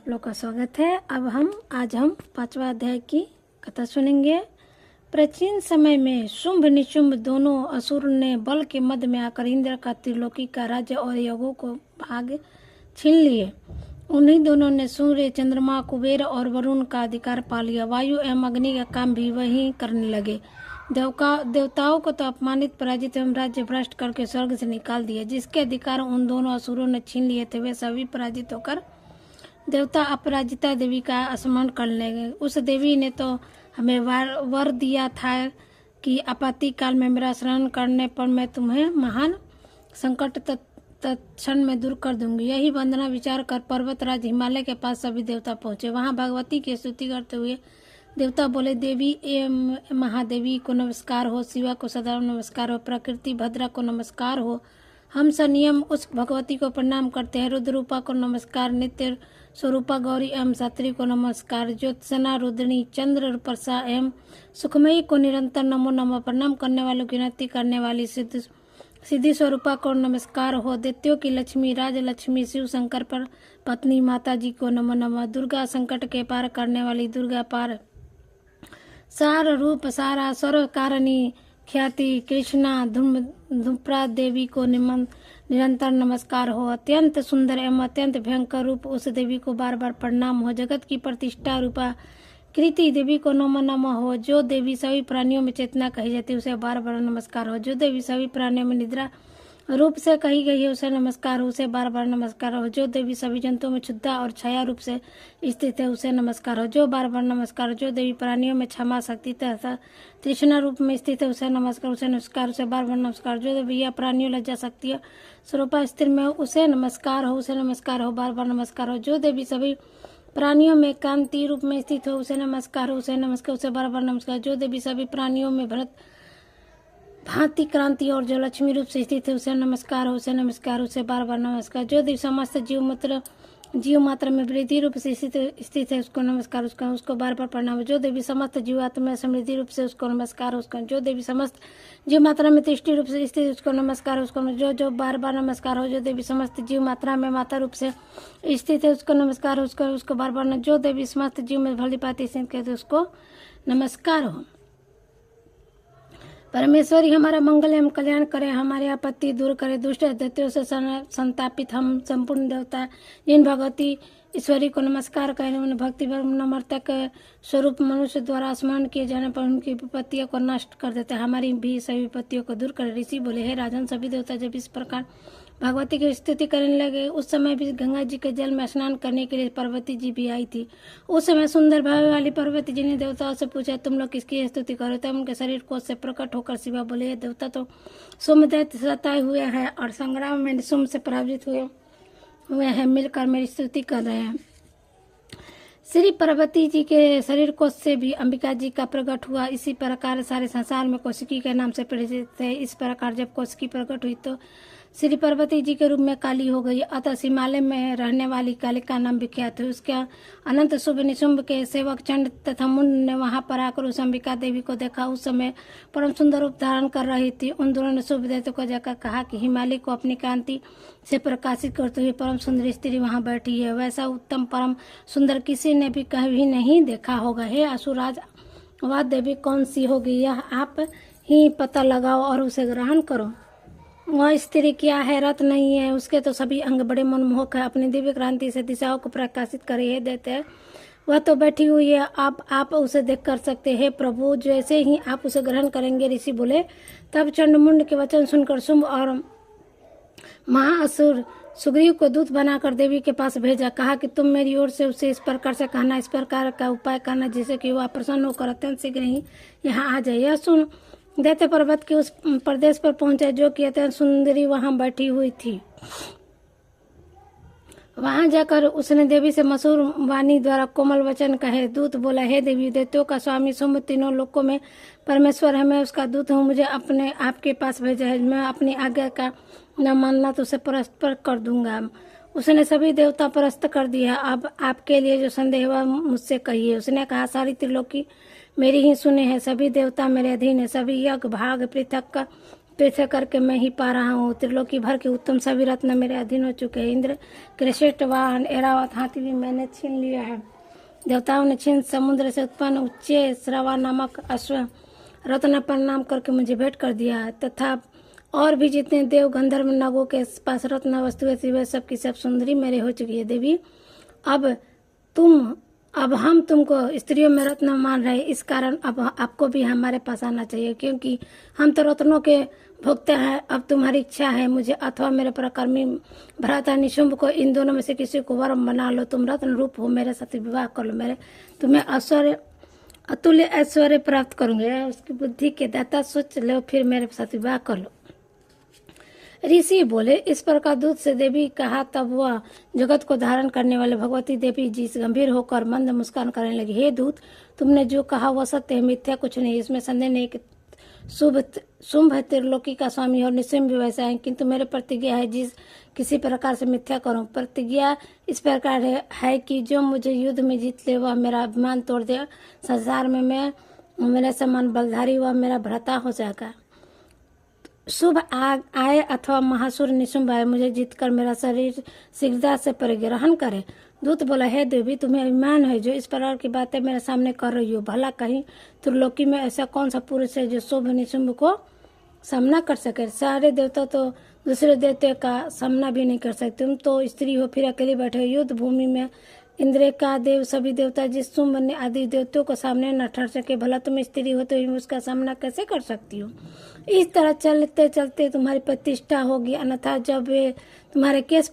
लोग का स्वागत है। आज हम 5वां अध्याय की कथा सुनेंगे। प्राचीन समय में शुंभ निशुंभ दोनों असुर ने बल के मध्य में आकर इंद्र का त्रिलोकी का राज्य और यज्ञों को भाग छीन लिए। उन्हीं दोनों ने सूर्य, चंद्रमा, कुबेर और वरुण का अधिकार पा लिया। वायु एवं अग्नि का काम भी वही करने लगे। देवताओं को तो अपमानित, पराजित एवं राज्य भ्रष्ट करके स्वर्ग से निकाल दिया। जिसके अधिकार उन दोनों असुरों ने छीन लिए थे, वे सभी पराजित होकर देवता अपराजिता देवी का स्मरण कर लेंगे। उस देवी ने तो हमें वर दिया था कि आपत्ति काल में मेरा शरण करने पर मैं तुम्हें महान संकट तत्क्षण में दूर कर दूंगी। यही वंदना विचार कर पर्वतराज हिमालय के पास सभी देवता पहुंचे। वहां भगवती की स्तुति करते हुए देवता बोले, देवी एवं महादेवी को नमस्कार हो, शिवा को सदैव नमस्कार हो, प्रकृति भद्रा को नमस्कार हो। हम संयम उस भगवती को प्रणाम करते हैं। रुद्रूपा को नमस्कार, नित्य स्वरूपा गौरी एवं सात्री को नमस्कार, ज्योत्सना रुद्रणी चंद्र प्रसा एवं सुखमयी को निरंतर नमो नमः। प्रणाम करने वालों की नति करने वाली सिद्धि स्वरूपा को नमस्कार हो। दैत्यों की लक्ष्मी राज लक्ष्मी शिव शंकर पर पत्नी माता जी को नमो नमः। दुर्गा संकट के पार करने वाली दुर्गा पार सार रूप सारा सर्व कारणि ख्याति कृष्णा धुम्प्रा देवी को निरंतर नमस्कार हो। अत्यंत सुंदर एवं अत्यंत भयंकर रूप उस देवी को बार बार प्रणाम हो। जगत की प्रतिष्ठा रूपा कृति देवी को नमो नमः हो। जो देवी सभी प्राणियों में चेतना कही जाती है उसे बार बार नमस्कार हो। जो देवी सभी प्राणियों में निद्रा रूप से कही गई है उसे नमस्कार हो, उसे बार बार नमस्कार हो। जो देवी सभी जंतुओं में शुद्धा और छाया रूप से स्थित है उसे नमस्कार हो, जो बार बार नमस्कार हो। जो देवी प्राणियों में क्षमा शक्ति तथा तृष्णा रूप में स्थित है उसे नमस्कार, उसे नमस्कार, उसे बार बार नमस्कार। जो देवी या प्राणियों लज्जा शक्ति स्वरूपा स्थिर में उसे नमस्कार हो, उसे नमस्कार हो, बार बार नमस्कार हो। जो देवी सभी प्राणियों में कांति रूप में स्थित हो उसे नमस्कार हो, उसे नमस्कार, उसे बार बार नमस्कार। जो देवी सभी प्राणियों में भांति क्रांति और जो लक्ष्मी रूप से स्थित है उसे नमस्कार हो, उसे नमस्कार, उसे बार बार नमस्कार। जो देवी समस्त जीव मात्र में वृद्धि रूप से स्थित है उसको नमस्कार, उसको बार बार प्रणाम। जो देवी समस्त जीवात्मा में समृद्धि रूप से उसको नमस्कार, उसको। जो देवी समस्त जीव मात्रा में दृष्टि रूप से स्थित उसको नमस्कार, उसको। जो बार बार नमस्कार हो। जो देवी समस्त जीव मात्रा में माता रूप से स्थित है उसको नमस्कार, उसको बार बार। जो देवी समस्त जीव में भली भांति स्थित है उसको नमस्कार हो। परमेश्वरी हमारा मंगल एवं कल्याण करे, हमारे आपत्ति दूर करे, दुष्ट दैत्यों से संतापित हम संपूर्ण देवता जिन भगवती ईश्वरी को नमस्कार करें उन्हें भक्ति नम्रतक स्वरूप मनुष्य द्वारा स्मरण किए जाने पर उनकी विपत्तियों को नष्ट कर देते हैं, हमारी भी सभी विपत्तियों को दूर करे। ऋषि बोले, हे राजन, सभी देवता जब इस प्रकार भगवती की स्तुति करने लगे उस समय भी गंगा जी के जल में स्नान करने के लिए पार्वती जी भी आई थी। उस समय सुंदर भाव वाली पार्वती जी ने देवताओं से पूछा, तुम लोग किसकी स्तुति करो? तब उनके शरीर कोष से प्रकट होकर शिवा बोले, देवता तो सोमदैत्य सताए हुए हैं और संग्राम में सोम से पराजित हुए हैं, मिलकर मेरी स्तुति कर रहे हैं। श्री पार्वती जी के शरीर कोष से भी अंबिका जी का प्रकट हुआ। इसी प्रकार सारे संसार में कौशिकी के नाम से परिचित है। इस प्रकार जब कौशिकी प्रकट हुई तो श्री पार्वती जी के रूप में काली हो गई। अतः हिमालय में रहने वाली काली का नाम विख्यात है। उसके अनंत शुभ निशुंभ के सेवक चंड तथा मुंड ने वहां पर आकर उस अंबिका देवी को देखा। उस समय परम सुंदर रूप धारण कर रही थी। उन दोनों ने शुभ दैत्य को जाकर कहा कि हिमालय को अपनी कांति से प्रकाशित करते हुए परम सुंदर स्त्री वहां बैठी है। वैसा उत्तम परम सुंदर किसी ने भी कभी नहीं देखा होगा। हे असुरराज, वह देवी कौन सी होगी, यह आप ही पता लगाओ और उसे ग्रहण करो। वह स्त्री क्या है? रथ नहीं है, उसके तो सभी अंग बड़े मनमोहक है। अपनी दिव्य क्रांति से दिशाओं को प्रकाशित कर ये देते हैं। वह तो बैठी हुई है, आप उसे देख कर सकते हैं प्रभु। जैसे ही आप उसे ग्रहण करेंगे, ऋषि बोले। तब चंडमुंड के वचन सुनकर शुंभ और महाअसुर सुग्रीव को दूत बनाकर देवी के पास भेजा। कहा कि तुम मेरी ओर से उसे इस प्रकार से कहना, इस प्रकार का उपाय करना जिससे कि वह प्रसन्न होकर अत्यंत शीघ्र ही यहाँ आ जाए। यह सुन दैत्य पर्वत के उस प्रदेश पर पहुंचे जो कि अत्यंत सुंदरी वहां बैठी हुई थी। वहां जाकर उसने देवी से मशहूर वाणी द्वारा कोमल वचन कहे। दूत बोला, हे देवी, दैत्यों का स्वामी शुंभ तीनों लोकों में परमेश्वर है, मैं उसका दूत हूँ। मुझे अपने आपके पास भेजा है। मैं अपनी आज्ञा का न मानना तो उसे परास्त कर दूंगा। उसने सभी देवता परास्त कर दिया। अब आपके लिए जो संदेह हुआ मुझसे कहिए। उसने कहा, सारी त्रिलोकी मेरी ही सुने हैं, सभी देवता मेरे अधीन है, सभी यज्ञ भाग पृथक तो ऐसे करके मैं ही पा रहा हूँ। त्रिलोकी भर के उत्तम सभी रत्न मेरे अधीन हो चुके हैं। इंद्र के श्रेष्ठ वाहन ऐरावत हाथी भी मैंने छीन लिया है। देवताओं ने छीन समुद्र से उत्पन्न उच्चे श्रवा नामक अश्व रत्न प्रणाम करके मुझे भेंट कर दिया है, तथा और भी जितने देव गंधर्व नगों के पास रत्न वस्तुएं थी वे सब की सब सुंदरी मेरे हो चुकी है। देवी अब हम तुमको स्त्रियों में रत्न मान रहे, इस कारण अब आपको भी हमारे पास आना चाहिए, क्योंकि हम तो रत्नों के भोगते हैं। अब तुम्हारी इच्छा है मुझे अथवा मेरे पराक्रमी भ्राता निशुंभ को, इन दोनों में से किसी को वर बना लो। तुम रत्न रूप हो, मेरे साथ विवाह कर लो। मेरे तुम्हें अतुल्य ऐश्वर्य प्राप्त करूंगे। उसकी बुद्धि के दाता सोच लो, फिर मेरे साथ विवाह कर लो। ऋषि बोले, इस प्रकार दूत से देवी कहा, तब वह जगत को धारण करने वाले भगवती देवी जी गंभीर होकर मंद मुस्कान करने लगी। हे दूत, तुमने जो कहा वह सत्य है, मिथ्या कुछ नहीं। इसमें संदेह नहीं कि शुंभ त्रिलोकी का स्वामी और निशुंभ भी वैसा है, किंतु मेरे प्रतिज्ञा है जिस किसी प्रकार से मिथ्या करूं। प्रतिज्ञा इस प्रकार है कि जो मुझे युद्ध में जीत ले वह मेरा अभिमान तोड़ दे। संसार में मैं मेरे समान बलधारी वह मेरा भ्राता हो जाएगा। शुभ आए अथवा महासुर निशुंभ आए, मुझे जीतकर मेरा शरीर शीघ्रता से परिग्रहण करे। दूत बोला, हे देवी, तुम्हें अभिमान है जो इस प्रकार की बातें मेरे सामने कर रही हो। भला कहीं त्रिलोकी में ऐसा कौन सा पुरुष है जो शुभ निशुंभ को सामना कर सके। सारे देवता तो दूसरे देवते का सामना भी नहीं कर सकते। तुम तो स्त्री हो, फिर अकेले बैठे हो। युद्ध भूमि में इंद्र का देव सभी देवता जिस शुंभ ने आदि देवताओं को सामने न ठहर सके, भला तुम स्त्री हो तो उसका सामना कैसे कर सकती हो। इस तरह चलते चलते तुम्हारी प्रतिष्ठा होगी, अन्यथा जब वे तुम्हारे केस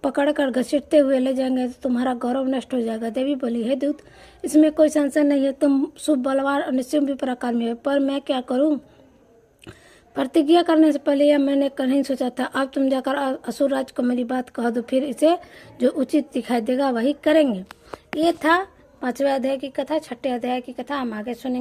पकड़कर घसीटते हुए ले जाएंगे तो तुम्हारा गौरव नष्ट हो जाएगा। देवी बोली, हे दूत, इसमें कोई संशय नहीं है, तुम शुभ बलवान और निशुंभ भी प्रकार में है, पर मैं क्या करूं। प्रतिज्ञा करने से पहले यह मैंने नहीं सोचा था। अब तुम जाकर असुरराज को मेरी बात कह दो, फिर इसे जो उचित दिखाई देगा वही करेंगे। ये था 5वें अध्याय की कथा। 6ठे अध्याय की कथा हम आगे सुनेंगे।